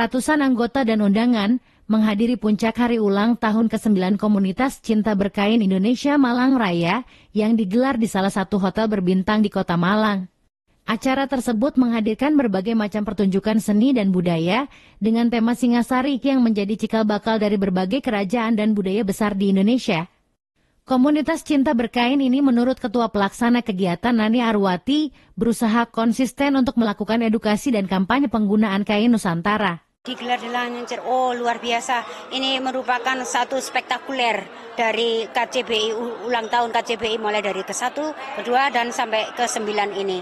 ratusan anggota dan undangan menghadiri puncak hari ulang tahun ke-9 Komunitas Cinta Berkain Indonesia Malang Raya yang digelar di salah satu hotel berbintang di Kota Malang. Acara tersebut menghadirkan berbagai macam pertunjukan seni dan budaya dengan tema Singasari yang menjadi cikal bakal dari berbagai kerajaan dan budaya besar di Indonesia. Komunitas Cinta Berkain ini menurut Ketua Pelaksana Kegiatan Nani Arwati berusaha konsisten untuk melakukan edukasi dan kampanye penggunaan kain Nusantara. Digelar di Lancer, luar biasa. Ini merupakan satu spektakuler dari KCBI, ulang tahun KCBI mulai dari ke-1, ke-2, dan sampai ke-9 ini.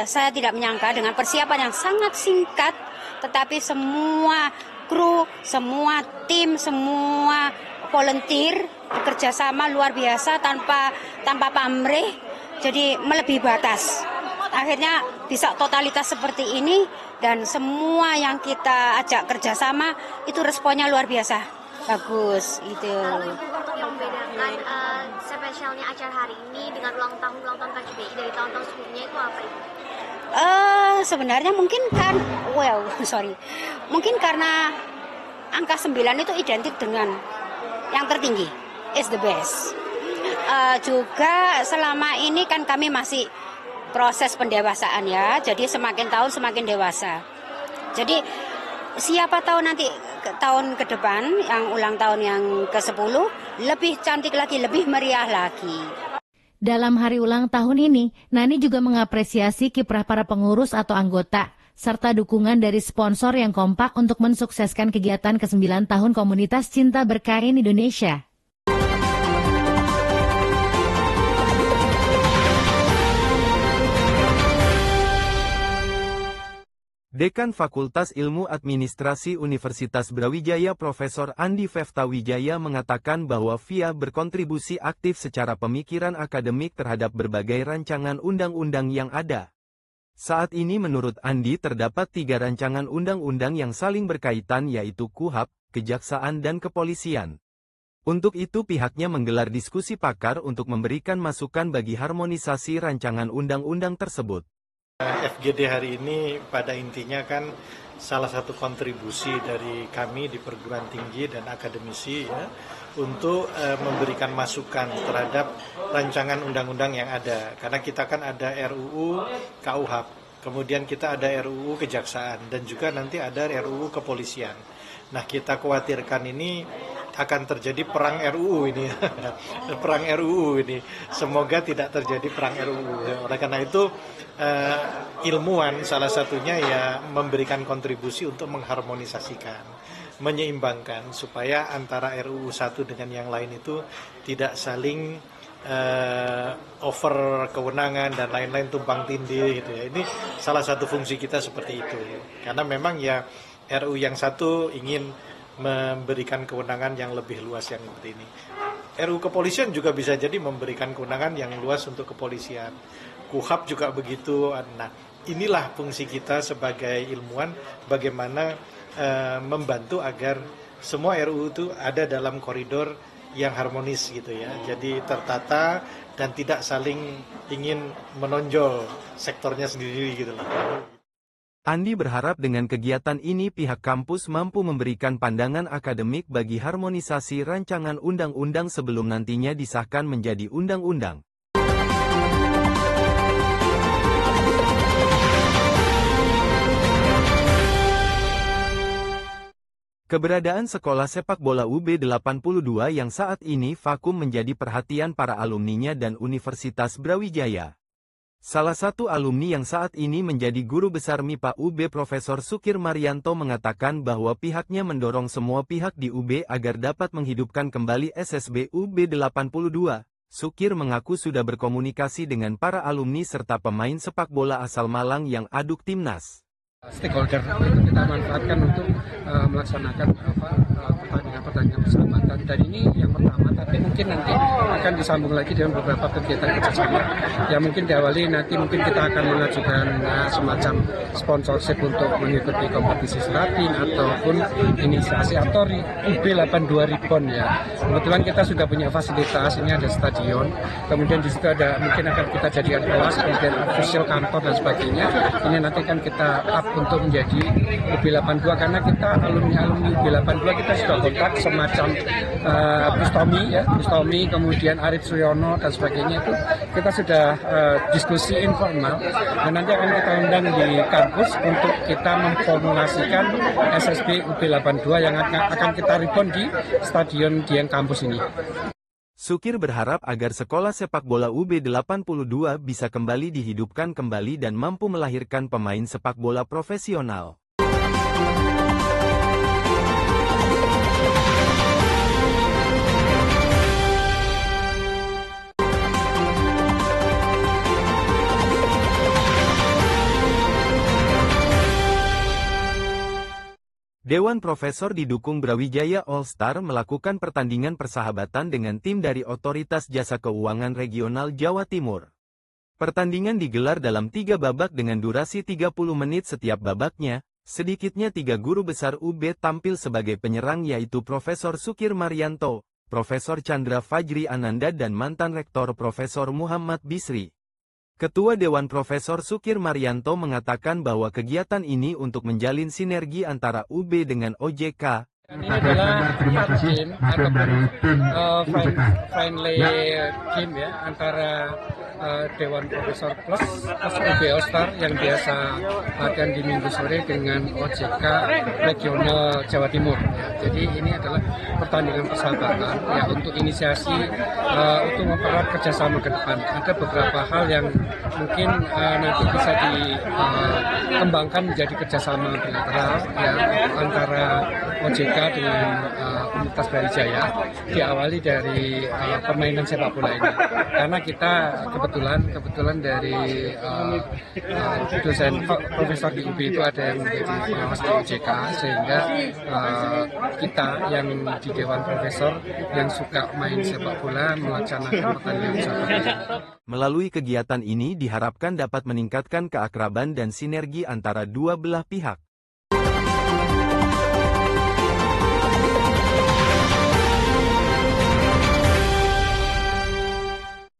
Saya tidak menyangka dengan persiapan yang sangat singkat, tetapi semua kru, semua tim, semua volunteer bekerja sama luar biasa tanpa pamrih, jadi melebihi batas. Akhirnya bisa totalitas seperti ini dan semua yang kita ajak kerjasama itu responnya luar biasa, bagus itu. Untuk membedakan spesialnya acara hari ini dengan ulang tahun KCBI dari tahun-tahun sebelumnya itu apa itu? Sebenarnya mungkin mungkin karena angka 9 itu identik dengan yang tertinggi, is the best. Juga selama ini kan kami masih proses pendewasaan ya, jadi semakin tahun semakin dewasa. Jadi siapa tahu nanti tahun ke depan yang ulang tahun yang ke-10 lebih cantik lagi, lebih meriah lagi. Dalam hari ulang tahun ini, Nani juga mengapresiasi kiprah para pengurus atau anggota, serta dukungan dari sponsor yang kompak untuk mensukseskan kegiatan ke-9 tahun Komunitas Cinta Berkain Indonesia. Dekan Fakultas Ilmu Administrasi Universitas Brawijaya Profesor Andi Feftawijaya mengatakan bahwa FIA berkontribusi aktif secara pemikiran akademik terhadap berbagai rancangan undang-undang yang ada. Saat ini menurut Andi terdapat 3 rancangan undang-undang yang saling berkaitan yaitu KUHP, Kejaksaan dan Kepolisian. Untuk itu pihaknya menggelar diskusi pakar untuk memberikan masukan bagi harmonisasi rancangan undang-undang tersebut. FGD hari ini pada intinya kan salah satu kontribusi dari kami di perguruan tinggi dan akademisi ya, untuk memberikan masukan terhadap rancangan undang-undang yang ada. Karena kita kan ada RUU KUHP, kemudian kita ada RUU Kejaksaan, dan juga nanti ada RUU Kepolisian. Nah, kita khawatirkan ini akan terjadi perang RUU ini, perang RUU ini. Semoga tidak terjadi perang RUU. Oleh karena itu, ilmuwan salah satunya ya memberikan kontribusi untuk mengharmonisasikan, menyeimbangkan supaya antara RUU satu dengan yang lain itu tidak saling over kewenangan dan lain-lain tumpang tindih gitu ya. Ini salah satu fungsi kita seperti itu. Karena memang ya RUU yang satu ingin memberikan kewenangan yang lebih luas yang seperti ini. RUU Kepolisian juga bisa jadi memberikan kewenangan yang luas untuk kepolisian. KUHP juga begitu. Nah, inilah fungsi kita sebagai ilmuwan, bagaimana membantu agar semua RUU itu ada dalam koridor yang harmonis gitu ya. Jadi tertata dan tidak saling ingin menonjol sektornya sendiri gitu loh. Andi berharap dengan kegiatan ini pihak kampus mampu memberikan pandangan akademik bagi harmonisasi rancangan undang-undang sebelum nantinya disahkan menjadi undang-undang. Keberadaan sekolah sepak bola UB82 yang saat ini vakum menjadi perhatian para alumninya dan Universitas Brawijaya. Salah satu alumni yang saat ini menjadi guru besar MIPA UB Profesor Sukir Marianto mengatakan bahwa pihaknya mendorong semua pihak di UB agar dapat menghidupkan kembali SSB UB82. Sukir mengaku sudah berkomunikasi dengan para alumni serta pemain sepak bola asal Malang yang aduk timnas. Stakeholder itu kita manfaatkan untuk melaksanakan pertandingan pertandingan persahabatan. Dan ini yang pertama, tapi mungkin nanti akan disambung lagi dengan beberapa kegiatan kerjasama. Ya mungkin diawali nanti mungkin kita akan mengajukan semacam sponsorship untuk mengikuti kompetisi seratin ataupun inisiasi atau UB82 Ribbon ya. Kebetulan kita sudah punya fasilitas, ini ada stadion, kemudian di situ ada mungkin akan kita jadikan kelas, kemudian official kantor dan sebagainya. Ini nanti kan kita up untuk menjadi UB82 karena kita alumni UB82 kita sudah kontak semacam Bustomi, kemudian Arif Suryono dan sebagainya itu kita sudah diskusi informal dan nanti akan kita undang di kampus untuk kita memformulasikan SSB UB82 yang akan kita ribon di Stadion Dieng kampus ini. Sukir berharap agar sekolah sepak bola UB82 bisa kembali dihidupkan kembali dan mampu melahirkan pemain sepak bola profesional. Dewan Profesor didukung Brawijaya All Star melakukan pertandingan persahabatan dengan tim dari Otoritas Jasa Keuangan Regional Jawa Timur. Pertandingan digelar dalam 3 babak dengan durasi 30 menit setiap babaknya. Sedikitnya 3 guru besar UB tampil sebagai penyerang yaitu Profesor Sukir Marianto, Profesor Chandra Fajri Ananda dan mantan Rektor Profesor Muhammad Bisri. Ketua Dewan Profesor Sukir Marianto mengatakan bahwa kegiatan ini untuk menjalin sinergi antara UB dengan OJK. Ini adalah game ataupun friendly game ya antara Dewan Profesor plus UB All Star yang biasa latihan di minggu sore dengan OJK Regional Jawa Timur. Jadi ini adalah pertandingan persahabatan ya untuk inisiasi untuk mempererat kerjasama ke depan. Ada beberapa hal yang mungkin nanti bisa dikembangkan menjadi kerjasama bilateral ya antara OJK dengan Universitas Brawijaya diawali dari permainan sepak bola ini karena kita kebetulan dari dosen profesor di UB itu ada yang menjadi pengawas di OJK sehingga kita yang di Dewan Profesor yang suka main sepak bola melaksanakan pertandingan sepak bola. Melalui kegiatan ini diharapkan dapat meningkatkan keakraban dan sinergi antara dua belah pihak.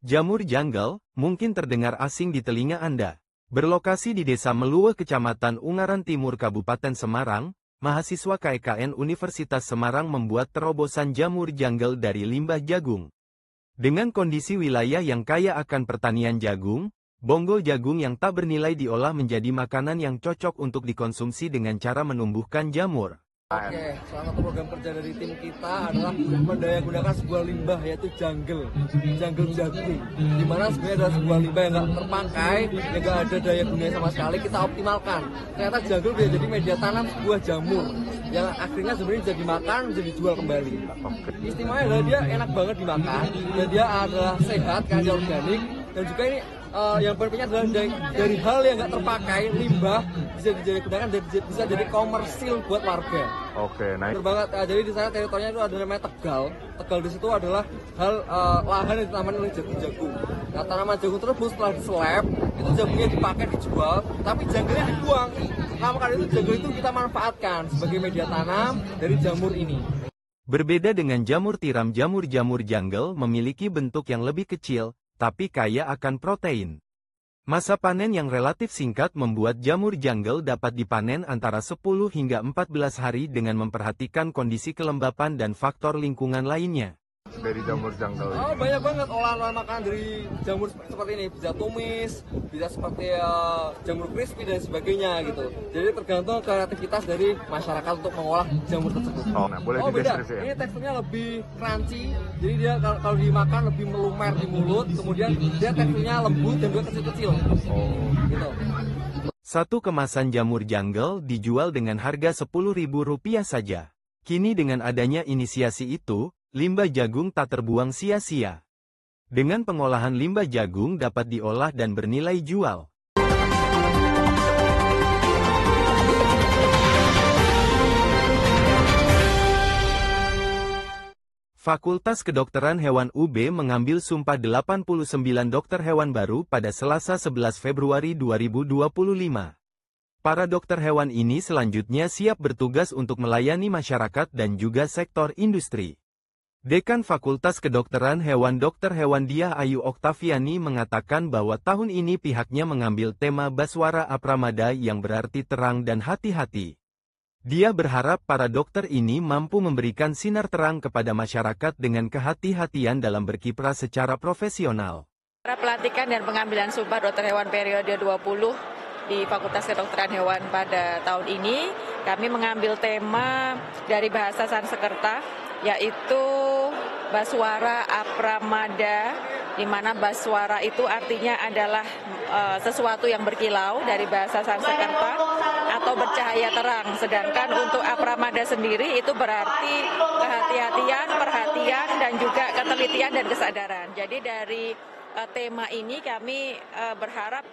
Jamur Jungle, mungkin terdengar asing di telinga Anda. Berlokasi di Desa Meluwe, Kecamatan Ungaran Timur, Kabupaten Semarang, mahasiswa KEKN Universitas Semarang membuat terobosan jamur jungle dari limbah jagung. Dengan kondisi wilayah yang kaya akan pertanian jagung, bonggol jagung yang tak bernilai diolah menjadi makanan yang cocok untuk dikonsumsi dengan cara menumbuhkan jamur. Oke, salah satu program kerja dari tim kita adalah mendayagunakan sebuah limbah yaitu jungle jagung. Dimana sebenarnya adalah sebuah limbah yang nggak terpakai, yang nggak ada daya gunanya sama sekali, kita optimalkan. Ternyata jungle bisa jadi media tanam sebuah jamur yang akhirnya sebenarnya bisa dimakan, bisa dijual kembali. Istimewanya adalah dia enak banget dimakan, dan dia adalah sehat karena dia organik, dan juga ini yang berikutnya adalah dari hal yang nggak terpakai, limbah bisa digunakan dan bisa jadi komersil buat warga. Oke, naik. Betul banget. Jadi di sana teritorinya itu ada namanya Tegal. Tegal di situ adalah lahan yang ditanamkan oleh jagung. Nah, tanaman jagung tersebut setelah diseleb, itu jagungnya dipakai dijual, tapi jagungnya dibuang. Nah, maka itu jagung itu kita manfaatkan sebagai media tanam dari jamur ini. Berbeda dengan jamur tiram, jamur jungle memiliki bentuk yang lebih kecil, tapi kaya akan protein. Masa panen yang relatif singkat membuat jamur jungle dapat dipanen antara 10 hingga 14 hari dengan memperhatikan kondisi kelembapan dan faktor lingkungan lainnya. Dari jamur jungle? Oh, banyak banget olahan-olahan makanan dari jamur seperti ini. Bisa tumis, bisa seperti jamur crispy dan sebagainya gitu. Jadi tergantung kreativitas dari masyarakat untuk mengolah jamur tersebut. Oh, nah, boleh beda. Ini teksturnya lebih crunchy. Jadi dia kalau dimakan lebih melumer di mulut. Kemudian dia teksturnya lembut dan juga kecil-kecil. Oh, gitu. Satu kemasan jamur jungle dijual dengan harga Rp10.000 saja. Kini dengan adanya inisiasi itu, limbah jagung tak terbuang sia-sia. Dengan pengolahan limbah jagung dapat diolah dan bernilai jual. Fakultas Kedokteran Hewan UB mengambil sumpah 89 dokter hewan baru pada Selasa 11 Februari 2025. Para dokter hewan ini selanjutnya siap bertugas untuk melayani masyarakat dan juga sektor industri. Dekan Fakultas Kedokteran Hewan Dr. Hewan Diah Ayu Oktaviani mengatakan bahwa tahun ini pihaknya mengambil tema Baswara Apramada yang berarti terang dan hati-hati. Dia berharap para dokter ini mampu memberikan sinar terang kepada masyarakat dengan kehati-hatian dalam berkiprah secara profesional. Pelantikan dan pengambilan sumpah dokter hewan periode 20 di Fakultas Kedokteran Hewan pada tahun ini, kami mengambil tema dari bahasa Sanskerta, yaitu Baswara Apramada, di mana Baswara itu artinya adalah sesuatu yang berkilau dari bahasa Sanskerta atau bercahaya terang. Sedangkan untuk Apramada sendiri itu berarti kehati-hatian, perhatian, dan juga ketelitian dan kesadaran. Jadi dari tema ini kami berharap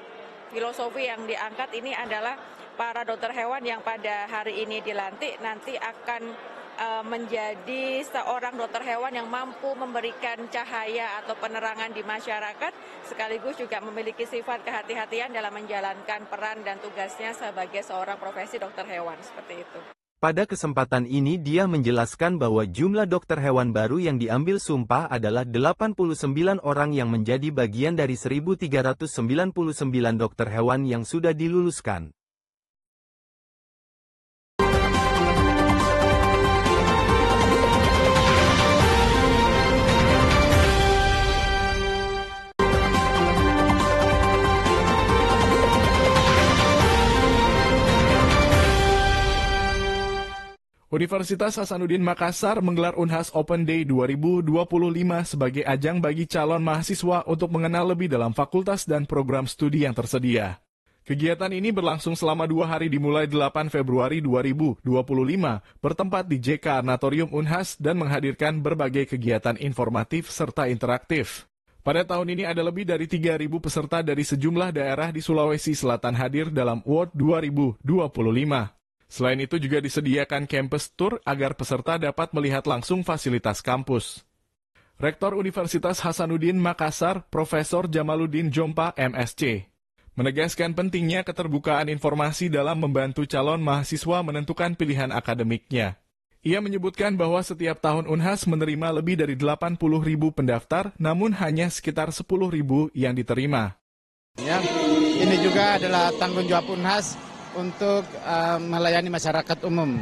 filosofi yang diangkat ini adalah para dokter hewan yang pada hari ini dilantik nanti akan menjadi seorang dokter hewan yang mampu memberikan cahaya atau penerangan di masyarakat, sekaligus juga memiliki sifat kehati-hatian dalam menjalankan peran dan tugasnya sebagai seorang profesi dokter hewan, seperti itu. Pada kesempatan ini dia menjelaskan bahwa jumlah dokter hewan baru yang diambil sumpah adalah 89 orang yang menjadi bagian dari 1.399 dokter hewan yang sudah diluluskan. Universitas Hasanuddin Makassar menggelar Unhas Open Day 2025 sebagai ajang bagi calon mahasiswa untuk mengenal lebih dalam fakultas dan program studi yang tersedia. Kegiatan ini berlangsung selama 2 hari dimulai 8 Februari 2025, bertempat di JK Arnatorium Unhas dan menghadirkan berbagai kegiatan informatif serta interaktif. Pada tahun ini ada lebih dari 3.000 peserta dari sejumlah daerah di Sulawesi Selatan hadir dalam WORD 2025. Selain itu juga disediakan campus tour agar peserta dapat melihat langsung fasilitas kampus. Rektor Universitas Hasanuddin Makassar, Profesor Jamaluddin Jompa, MSc, menegaskan pentingnya keterbukaan informasi dalam membantu calon mahasiswa menentukan pilihan akademiknya. Ia menyebutkan bahwa setiap tahun Unhas menerima lebih dari 80.000 pendaftar, namun hanya sekitar 10.000 yang diterima. Ya, ini juga adalah tanggung jawab Unhas untuk melayani masyarakat umum.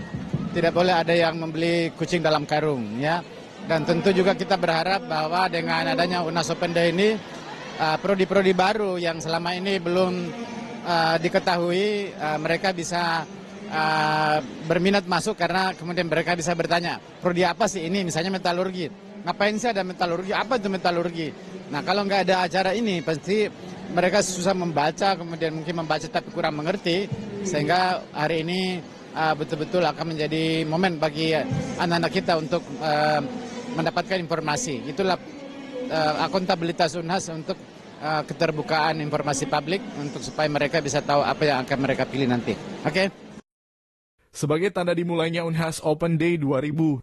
Tidak boleh ada yang membeli kucing dalam karung, ya. Dan tentu juga kita berharap bahwa dengan adanya Unhas Open Day ini, prodi-prodi baru yang selama ini belum diketahui, mereka bisa berminat masuk karena kemudian mereka bisa bertanya, prodi apa sih ini? Misalnya metalurgi. Ngapain sih ada metalurgi? Apa itu metalurgi? Nah, kalau nggak ada acara ini, pasti mereka susah membaca, kemudian mungkin membaca tapi kurang mengerti, sehingga hari ini betul-betul akan menjadi momen bagi anak-anak kita untuk mendapatkan informasi. Itulah akuntabilitas Unhas untuk keterbukaan informasi publik, untuk supaya mereka bisa tahu apa yang akan mereka pilih nanti. Oke? Sebagai tanda dimulainya Unhas Open Day 2025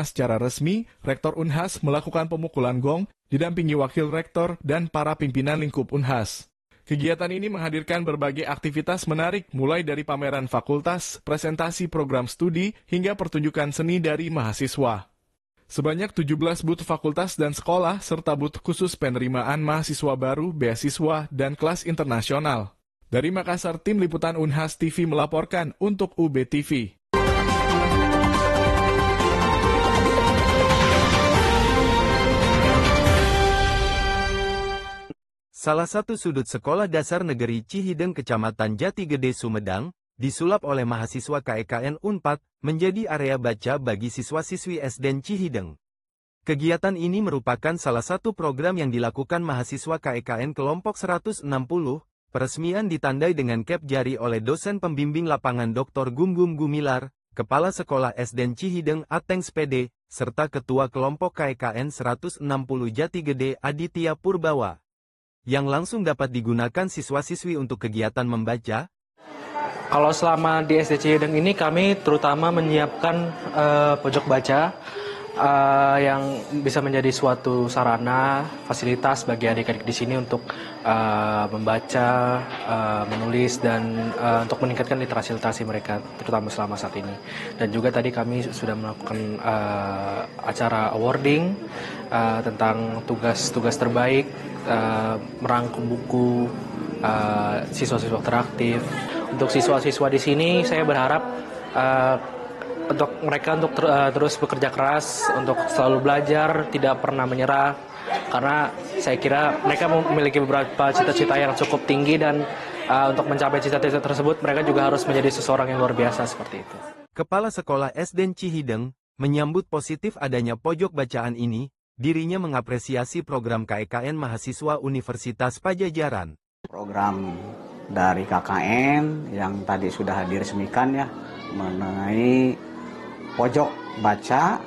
secara resmi, Rektor Unhas melakukan pemukulan gong, didampingi Wakil Rektor dan para pimpinan lingkup Unhas. Kegiatan ini menghadirkan berbagai aktivitas menarik mulai dari pameran fakultas, presentasi program studi, hingga pertunjukan seni dari mahasiswa. Sebanyak 17 booth fakultas dan sekolah, serta booth khusus penerimaan mahasiswa baru, beasiswa, dan kelas internasional. Dari Makassar, tim liputan Unhas TV melaporkan untuk UB TV. Salah satu sudut sekolah dasar negeri Cihideng Kecamatan Jatigede Sumedang, disulap oleh mahasiswa KEKN Unpad, menjadi area baca bagi siswa-siswi SD Cihideng. Kegiatan ini merupakan salah satu program yang dilakukan mahasiswa KEKN kelompok 160, peresmian ditandai dengan cap jari oleh dosen pembimbing lapangan Dr. Gumgum Gumilar, Kepala Sekolah SD Cihideng Ateng Spede, serta Ketua Kelompok KEKN 160 Jatigede Aditya Purbawa, yang langsung dapat digunakan siswa-siswi untuk kegiatan membaca. Kalau selama di SD Cihideng ini kami terutama menyiapkan pojok baca, yang bisa menjadi suatu sarana fasilitas bagi adik-adik di sini untuk membaca, menulis dan untuk meningkatkan literasi mereka terutama selama saat ini. Dan juga tadi kami sudah melakukan acara awarding tentang tugas terbaik, merangkum buku siswa-siswa teraktif. Untuk siswa-siswa di sini saya berharap untuk mereka terus bekerja keras, untuk selalu belajar, tidak pernah menyerah, karena saya kira mereka memiliki beberapa cita-cita yang cukup tinggi dan untuk mencapai cita-cita tersebut mereka juga harus menjadi seseorang yang luar biasa seperti itu. Kepala Sekolah SD Cihideng menyambut positif adanya pojok bacaan ini. Dirinya mengapresiasi program KKN Mahasiswa Universitas Padjadjaran. Program dari KKN yang tadi sudah diresmikan ya, mengenai pojok baca,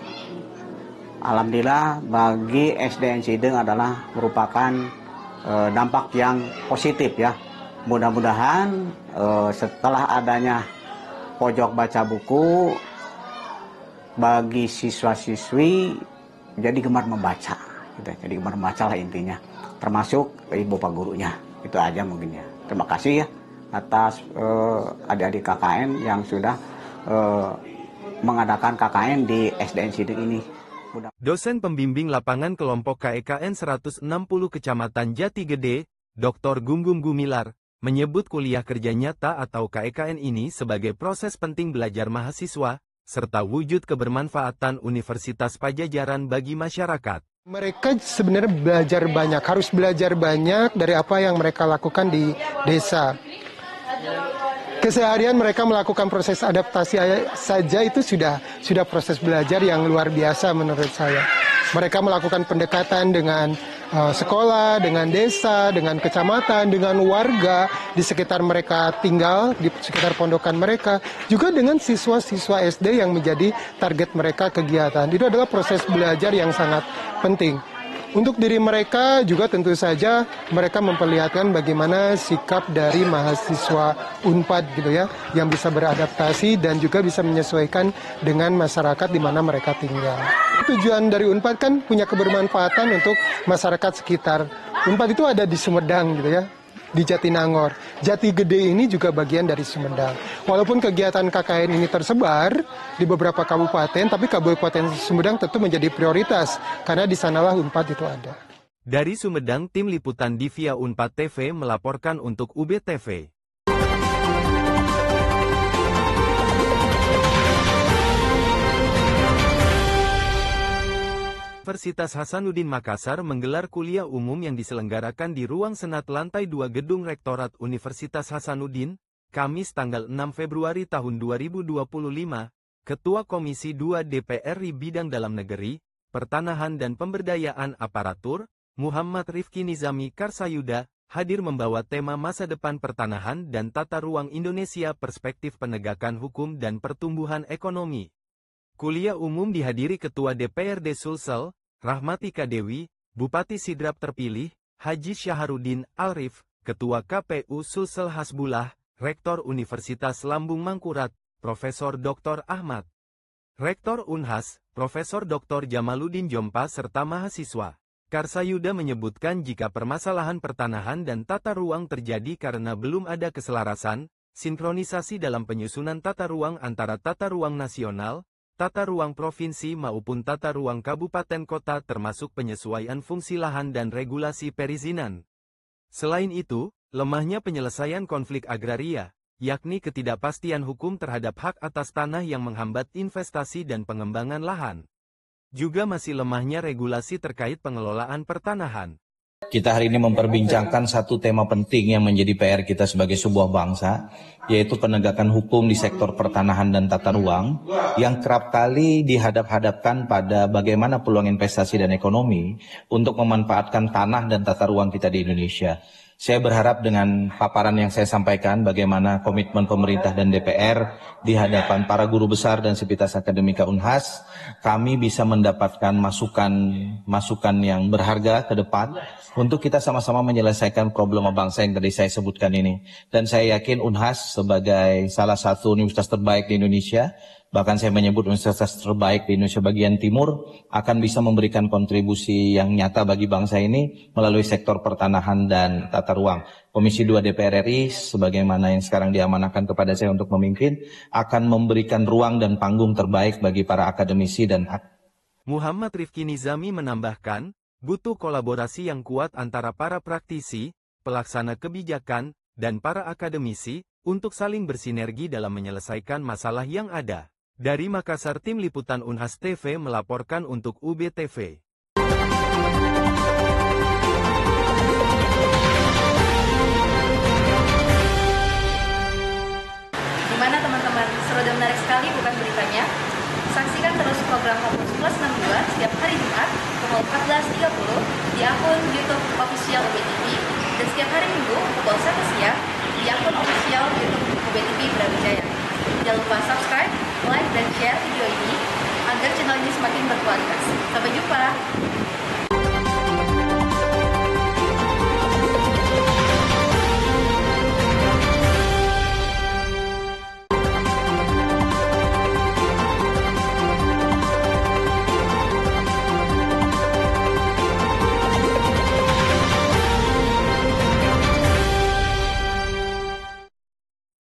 alhamdulillah bagi SDN Cihideng adalah merupakan dampak yang positif ya. Mudah-mudahan setelah adanya pojok baca buku bagi siswa-siswi jadi gemar membaca, gitu. Jadi gemar membaca lah intinya, termasuk ibu bapak gurunya. Itu aja mungkin ya. Terima kasih ya atas adik-adik KKN yang sudah mengadakan KKN di SDN Cihideng ini. Dosen pembimbing lapangan kelompok KKN 160 Kecamatan Jati Gede, Dr. Gunggung Gumilar, menyebut kuliah kerja nyata atau KKN ini sebagai proses penting belajar mahasiswa, serta wujud kebermanfaatan Universitas Padjadjaran bagi masyarakat. Mereka sebenarnya harus belajar banyak dari apa yang mereka lakukan di desa. Keseharian mereka melakukan proses adaptasi saja itu sudah proses belajar yang luar biasa menurut saya. Mereka melakukan pendekatan dengan sekolah, dengan desa, dengan kecamatan, dengan warga di sekitar mereka tinggal, di sekitar pondokan mereka, juga dengan siswa-siswa SD yang menjadi target mereka kegiatan. Itu adalah proses belajar yang sangat penting. Untuk diri mereka juga tentu saja mereka memperlihatkan bagaimana sikap dari mahasiswa UNPAD gitu ya, yang bisa beradaptasi dan juga bisa menyesuaikan dengan masyarakat di mana mereka tinggal. Tujuan dari UNPAD kan punya kebermanfaatan untuk masyarakat sekitar. UNPAD itu ada di Sumedang gitu ya, di Jatinangor. Jati Gede ini juga bagian dari Sumedang. Walaupun kegiatan KKN ini tersebar di beberapa kabupaten, tapi Kabupaten Sumedang tentu menjadi prioritas karena di sanalah UNPAD itu ada. Dari Sumedang, tim liputan Divia UNPAD TV melaporkan untuk UBTV. Universitas Hasanuddin Makassar menggelar kuliah umum yang diselenggarakan di Ruang Senat Lantai 2 Gedung Rektorat Universitas Hasanuddin, Kamis tanggal 6 Februari tahun 2025, Ketua Komisi 2 DPR RI Bidang Dalam Negeri, Pertanahan dan Pemberdayaan Aparatur, Muhammad Rifki Nizami Karsayuda, hadir membawa tema Masa Depan Pertanahan dan Tata Ruang Indonesia Perspektif Penegakan Hukum dan Pertumbuhan Ekonomi. Kuliah umum dihadiri Ketua DPRD Sulsel, Rahmatika Dewi, Bupati Sidrap terpilih, Haji Syaharudin Alrif, Ketua KPU Sulsel Hasbullah, Rektor Universitas Lambung Mangkurat, Profesor Dr. Ahmad, Rektor Unhas, Profesor Dr. Jamaluddin Jompa serta mahasiswa. Karsayuda menyebutkan jika permasalahan pertanahan dan tata ruang terjadi karena belum ada keselarasan, sinkronisasi dalam penyusunan tata ruang antara tata ruang nasional, tata ruang provinsi maupun tata ruang kabupaten kota termasuk penyesuaian fungsi lahan dan regulasi perizinan. Selain itu, lemahnya penyelesaian konflik agraria, yakni ketidakpastian hukum terhadap hak atas tanah yang menghambat investasi dan pengembangan lahan. Juga masih lemahnya regulasi terkait pengelolaan pertanahan. Kita hari ini memperbincangkan satu tema penting yang menjadi PR kita sebagai sebuah bangsa, yaitu penegakan hukum di sektor pertanahan dan tata ruang, yang kerap kali dihadap-hadapkan pada bagaimana peluang investasi dan ekonomi untuk memanfaatkan tanah dan tata ruang kita di Indonesia. Saya berharap dengan paparan yang saya sampaikan bagaimana komitmen pemerintah dan DPR di hadapan para guru besar dan sivitas akademika Unhas, kami bisa mendapatkan masukan yang berharga ke depan untuk kita sama-sama menyelesaikan problema bangsa yang tadi saya sebutkan ini. Dan saya yakin Unhas sebagai salah satu universitas terbaik di Indonesia bahkan saya menyebut universitas terbaik di Indonesia bagian timur, akan bisa memberikan kontribusi yang nyata bagi bangsa ini melalui sektor pertanahan dan tata ruang. Komisi 2 DPR RI, sebagaimana yang sekarang diamanahkan kepada saya untuk memimpin, akan memberikan ruang dan panggung terbaik bagi para akademisi dan Muhammad Rifki Nizami menambahkan, butuh kolaborasi yang kuat antara para praktisi, pelaksana kebijakan, dan para akademisi, untuk saling bersinergi dalam menyelesaikan masalah yang ada. Dari Makassar, Tim Liputan Unhas TV melaporkan untuk UBTV. Gimana teman-teman, seru dan menarik sekali bukan beritanya? Saksikan terus program Kampus Plus 62 setiap hari Jumat pukul 14.30 di akun YouTube Official UBTV dan setiap hari Minggu pukul 1 siang di akun official YouTube UBTV Brawijaya. Jangan lupa subscribe, like, dan share video ini agar channel ini semakin berkualitas. Sampai jumpa!